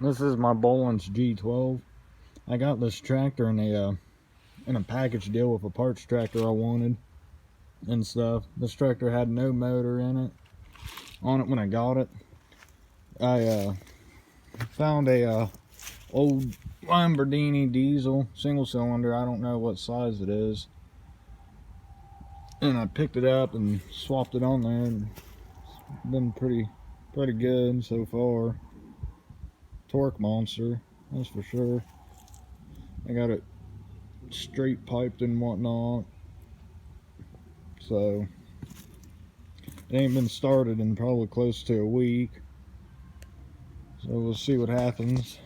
This is my Bolens G-12. I got this tractor in a package deal with a parts tractor I wanted and stuff. This tractor had no motor in it on it when I got it. I found a old Lamborghini diesel single cylinder. I don't know what size it is, and I picked it up and swapped it on there, and it's been pretty good so far. Torque monster, that's for sure. I got it straight piped and whatnot, so it ain't been started in probably close to a week, so we'll see what happens.